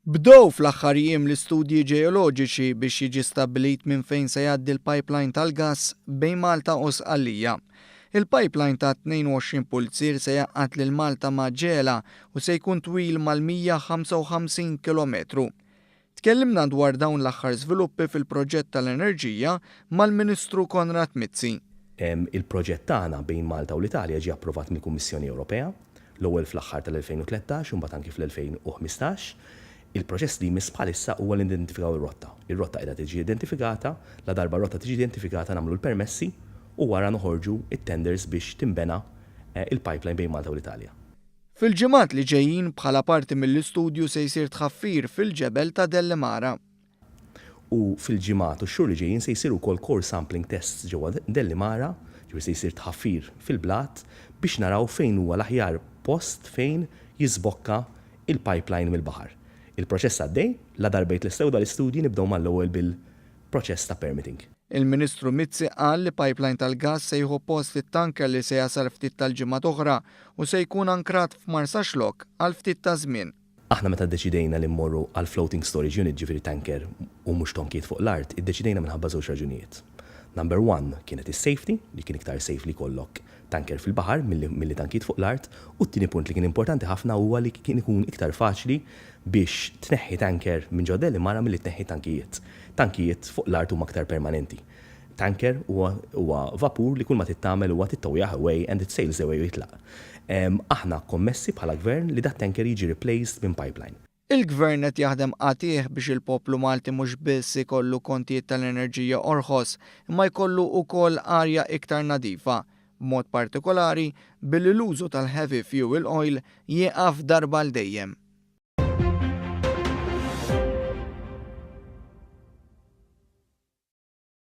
Bdew fl-aħħar jiem l-istudji ġeoloġiċi biex jiġi stabbilit minn fejn se jgħaddi l-pipeline tal-gass bejn Malta u Sqallija. Il-pipeline ta' 22 pulzier se jaqqat lil Malta ma' ġela u se jkun twil mal-155 km. Tkellimna dwar dawn l-aħħar żviluppi fil-proġett tal-enerġija mal-Ministru Konrad Mizzi. Il-proġett tagħna bejn Malta u l-Italja ġie approvat mill-Kummissjoni Ewropea l-ewwel fl-aħħar tal-2013 u mbagħad anki fl-2015. Il-proċess li jmiss bħalissa huwa l-identifikaw ir-rotta. Ir-rotta qiegħda tiġi identifikata, la darba r-rotta tiġi identifikata nagħmlu l-permessi u wara noħorġu it-tenders biex timbena il-pipeline bejn Malta u l-Italja. Fil-ġimgħat li ġejjin bħala parti mill-istudju se jsir tħaffir fil-ġebel ta' Dellimara. U fil-ġimgħat u x-xhur li ġejjin se jsiru wkoll core sampling tests ġewwa Dellimara, ġifieri se jsir tħaffir fil-blat biex naraw fejn huwa l-aħjar post fejn jiżbokka il-pipeline mill-baħar. Il-proċess għaddej, la darbejt l-istew dal-istudji nibdew mal-ewwel bil-proċess ta' permitting. Il-Ministru Mizzi qal li pipeline tal-gass se jieħu post it-tanker li se jasal ftit tal-ġimgħat oħra u se jkun ankrat f'Marsaxlok għal ftit ta' żmien. Aħna meta ddeċidejna li mmorru għal floating storage unit ġifieri tanker u mhux tonkiet fuq l-art, iddeċidejna minħabba żewġ raġunijiet. Number one kienet is-safety, li kien iktar safe li jkollok tanker fil-baħar milli tankiet fuq l-art, u t-tieni punt li kien importanti ħafna huwa li kien ikun iktar faċli biex tneħħi tanker minn ġo Dellimara milli tneħħi tankijiet. Tankijiet fuq l-art huma aktar permanenti. Tanker huwa vapur li kull ma tittamel huwa tittawjaħ away and it sails away u jitlaq. Aħna kommessi bħala gvern li dat tanker jiġi replaced minn pipeline. Il-gvern qed jaħdem qatih biex il-poplu Malti mhux biss ikollu kontijiet tal-enerġija orħos, imma jkollu wkoll arja iktar nadifa, b'mod partikolari billi l-użu tal-heavy fuel oil jieqaf darba l dejjem.